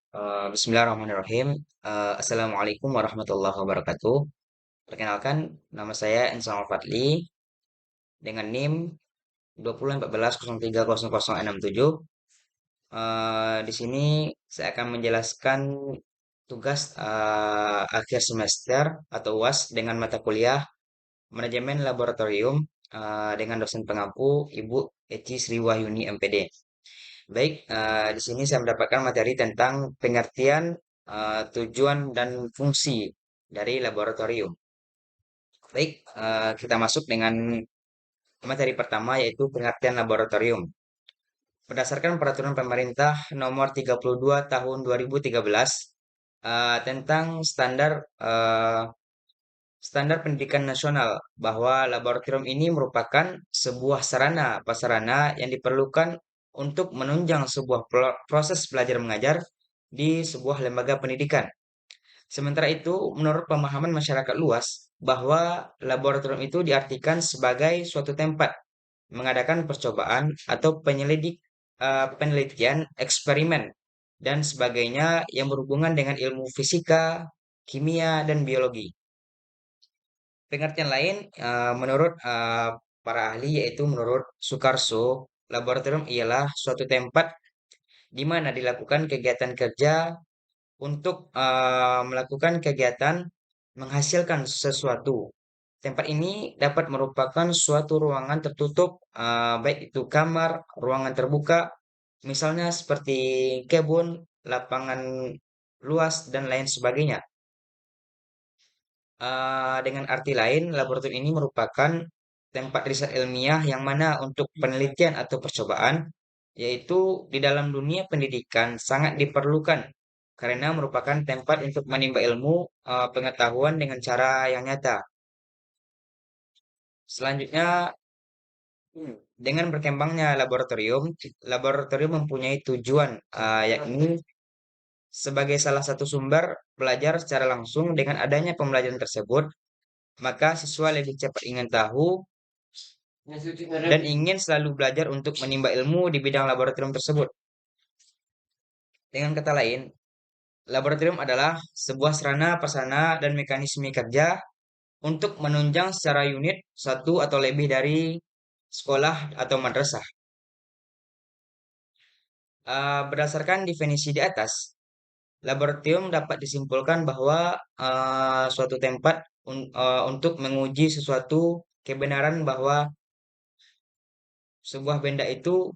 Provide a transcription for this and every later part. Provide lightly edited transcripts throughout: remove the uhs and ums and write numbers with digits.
Bismillahirrahmanirrahim. Assalamualaikum warahmatullahi wabarakatuh. Perkenalkan, nama saya Insal Fadli dengan NIM 2014030067. Di sini saya akan menjelaskan tugas akhir semester atau UAS dengan mata kuliah Manajemen Laboratorium dengan dosen pengampu Ibu Eci Sriwahyuni MPD. Baik, di sini saya mendapatkan materi tentang pengertian tujuan dan fungsi dari laboratorium. Baik, kita masuk dengan materi pertama yaitu pengertian laboratorium. Berdasarkan peraturan pemerintah nomor 32 tahun 2013 tentang standar pendidikan nasional bahwa laboratorium ini merupakan sebuah sarana prasarana yang diperlukan untuk menunjang sebuah proses belajar mengajar di sebuah lembaga pendidikan. Sementara itu, menurut pemahaman masyarakat luas, bahwa laboratorium itu diartikan sebagai suatu tempat mengadakan percobaan atau penelitian, eksperimen, dan sebagainya yang berhubungan dengan ilmu fisika, kimia, dan biologi. Pengertian lain, menurut para ahli, yaitu menurut Sukarso, laboratorium ialah suatu tempat di mana dilakukan kegiatan kerja untuk melakukan kegiatan menghasilkan sesuatu. Tempat ini dapat merupakan suatu ruangan tertutup, baik itu kamar, ruangan terbuka, misalnya seperti kebun, lapangan luas, dan lain sebagainya. Dengan arti lain, laboratorium ini merupakan tempat riset ilmiah yang mana untuk penelitian atau percobaan, yaitu di dalam dunia pendidikan sangat diperlukan karena merupakan tempat untuk menimba ilmu pengetahuan dengan cara yang nyata. Selanjutnya, dengan berkembangnya laboratorium mempunyai tujuan, yakni sebagai salah satu sumber belajar secara langsung. Dengan adanya pembelajaran tersebut, maka siswa lebih cepat ingin tahu dan ingin selalu belajar untuk menimba ilmu di bidang laboratorium tersebut. Dengan kata lain, laboratorium adalah sebuah sarana, prasarana, dan mekanisme kerja untuk menunjang secara unit satu atau lebih dari sekolah atau madrasah. Berdasarkan definisi di atas, laboratorium dapat disimpulkan bahwa suatu tempat untuk menguji sesuatu kebenaran bahwa sebuah benda itu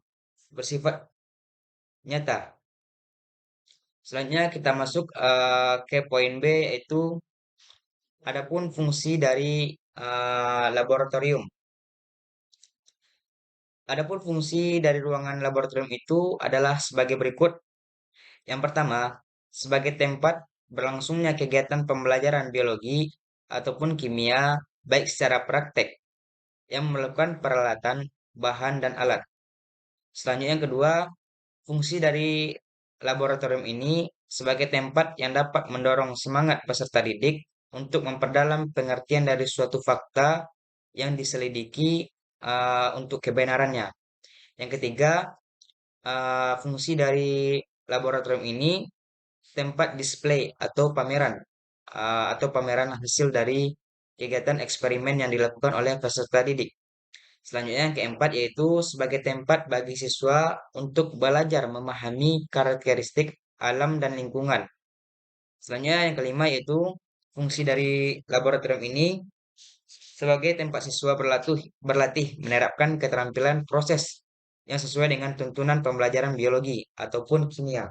bersifat nyata. Selanjutnya kita masuk ke poin B, yaitu adapun fungsi dari laboratorium. Adapun fungsi dari ruangan laboratorium itu adalah sebagai berikut. Yang pertama, sebagai tempat berlangsungnya kegiatan pembelajaran biologi ataupun kimia, baik secara praktek yang melakukan peralatan, bahan, dan alat. Selanjutnya yang kedua, fungsi dari laboratorium ini sebagai tempat yang dapat mendorong semangat peserta didik untuk memperdalam pengertian dari suatu fakta yang diselidiki untuk kebenarannya. Yang ketiga, fungsi dari laboratorium ini tempat display atau pameran hasil dari kegiatan eksperimen yang dilakukan oleh peserta didik. Selanjutnya yang keempat yaitu sebagai tempat bagi siswa untuk belajar memahami karakteristik alam dan lingkungan. Selanjutnya yang kelima yaitu fungsi dari laboratorium ini sebagai tempat siswa berlatih menerapkan keterampilan proses yang sesuai dengan tuntunan pembelajaran biologi ataupun kimia.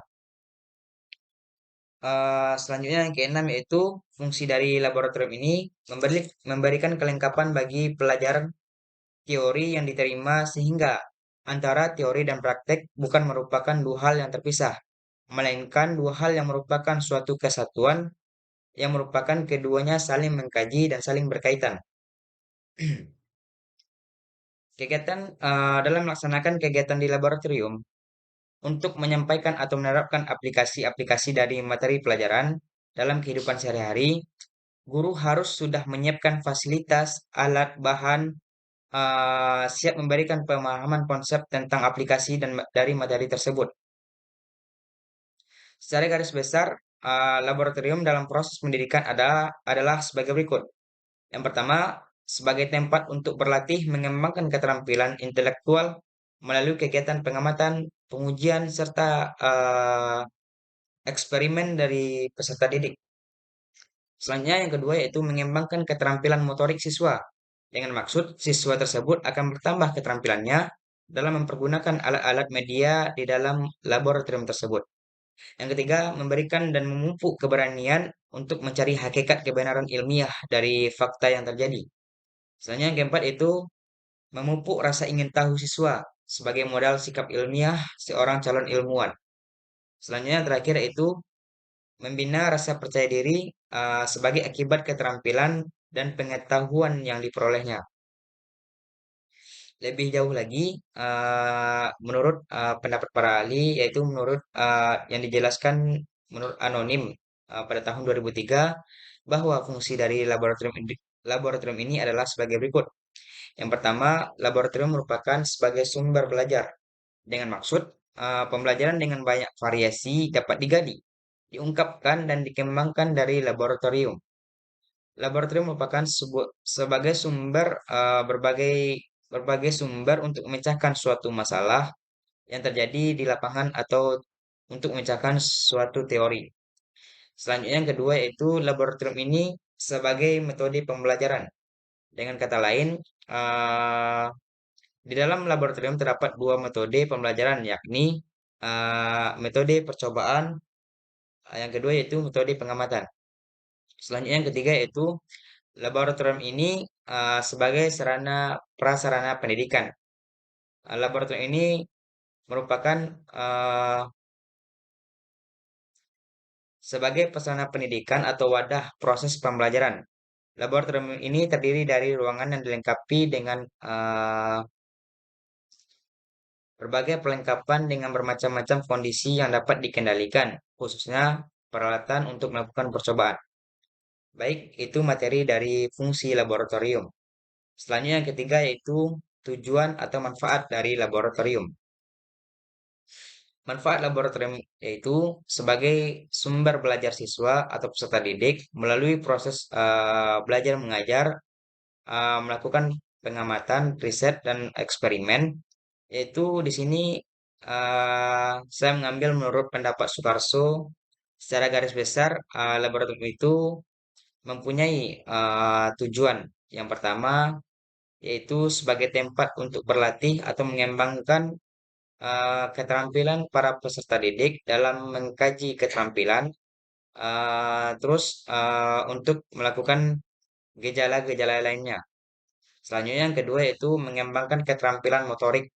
Selanjutnya yang keenam yaitu fungsi dari laboratorium ini memberikan kelengkapan bagi pelajaran teori yang diterima sehingga antara teori dan praktek bukan merupakan dua hal yang terpisah, melainkan dua hal yang merupakan suatu kesatuan yang merupakan keduanya saling mengkaji dan saling berkaitan. Kegiatan dalam melaksanakan kegiatan di laboratorium untuk menyampaikan atau menerapkan aplikasi-aplikasi dari materi pelajaran dalam kehidupan sehari-hari, guru harus sudah menyiapkan fasilitas, alat, bahan, siap memberikan pemahaman konsep tentang aplikasi dan dari materi tersebut. Secara garis besar, laboratorium dalam proses pendidikan adalah sebagai berikut. Yang pertama, sebagai tempat untuk berlatih mengembangkan keterampilan intelektual melalui kegiatan pengamatan, pengujian, serta eksperimen dari peserta didik. Selanjutnya yang kedua yaitu mengembangkan keterampilan motorik siswa. Dengan maksud siswa tersebut akan bertambah keterampilannya dalam mempergunakan alat-alat media di dalam laboratorium tersebut. Yang ketiga, memberikan dan memupuk keberanian untuk mencari hakikat kebenaran ilmiah dari fakta yang terjadi. Selanjutnya yang keempat itu memupuk rasa ingin tahu siswa sebagai modal sikap ilmiah seorang calon ilmuwan. Selanjutnya yang terakhir itu membina rasa percaya diri sebagai akibat keterampilan dan pengetahuan yang diperolehnya. Lebih jauh lagi, menurut pendapat para ahli, yaitu menurut yang dijelaskan menurut anonim pada tahun 2003, bahwa fungsi dari laboratorium ini adalah sebagai berikut. Yang pertama, laboratorium merupakan sebagai sumber belajar. Dengan maksud, pembelajaran dengan banyak variasi dapat digali, diungkapkan, dan dikembangkan dari laboratorium. Laboratorium merupakan sebagai sumber berbagai sumber untuk memecahkan suatu masalah yang terjadi di lapangan atau untuk memecahkan suatu teori. Selanjutnya yang kedua yaitu laboratorium ini sebagai metode pembelajaran. Dengan kata lain, eh, di dalam laboratorium terdapat dua metode pembelajaran yakni metode percobaan, yang kedua yaitu metode pengamatan. Selanjutnya yang ketiga yaitu laboratorium ini sebagai prasarana pendidikan. Laboratorium ini merupakan uh, sebagai prasarana pendidikan atau wadah proses pembelajaran. Laboratorium ini terdiri dari ruangan yang dilengkapi dengan berbagai perlengkapan dengan bermacam-macam kondisi yang dapat dikendalikan, khususnya peralatan untuk melakukan percobaan. Baik, itu materi dari fungsi laboratorium. Selanjutnya yang ketiga yaitu tujuan atau manfaat dari laboratorium. Manfaat laboratorium yaitu sebagai sumber belajar siswa atau peserta didik melalui proses belajar mengajar, melakukan pengamatan, riset, dan eksperimen. Yaitu di sini saya mengambil menurut pendapat Sukarso, secara garis besar laboratorium itu mempunyai tujuan. Yang pertama yaitu sebagai tempat untuk berlatih atau mengembangkan keterampilan para peserta didik dalam mengkaji keterampilan, terus untuk melakukan gejala-gejala lainnya. Selanjutnya yang kedua yaitu mengembangkan keterampilan motorik,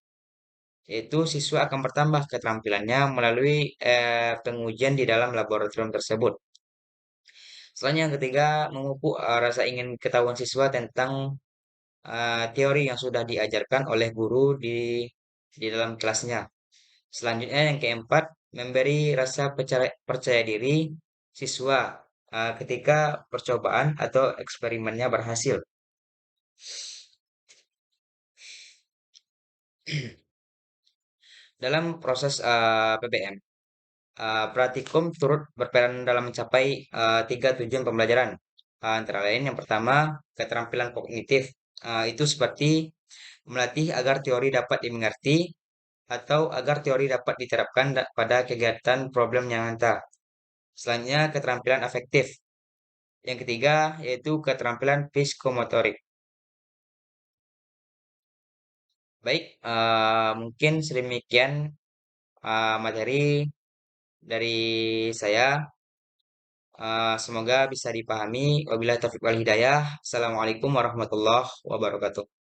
yaitu siswa akan bertambah keterampilannya melalui pengujian di dalam laboratorium tersebut. Selanjutnya yang ketiga memupuk rasa ingin ketahuan siswa tentang teori yang sudah diajarkan oleh guru di dalam kelasnya. Selanjutnya yang keempat, memberi rasa percaya diri siswa ketika percobaan atau eksperimennya berhasil. Dalam proses PBM, praktikum turut berperan dalam mencapai tiga tujuan pembelajaran. Antara lain yang pertama, keterampilan kognitif. Itu seperti melatih agar teori dapat dimengerti atau agar teori dapat diterapkan pada kegiatan problem yang nyata. Selanjutnya, keterampilan afektif. Yang ketiga, yaitu keterampilan psikomotorik. Baik, mungkin sedemikian materi dari saya. Semoga bisa dipahami. Wabillahi taufiq wal hidayah. Assalamualaikum warahmatullahi wabarakatuh.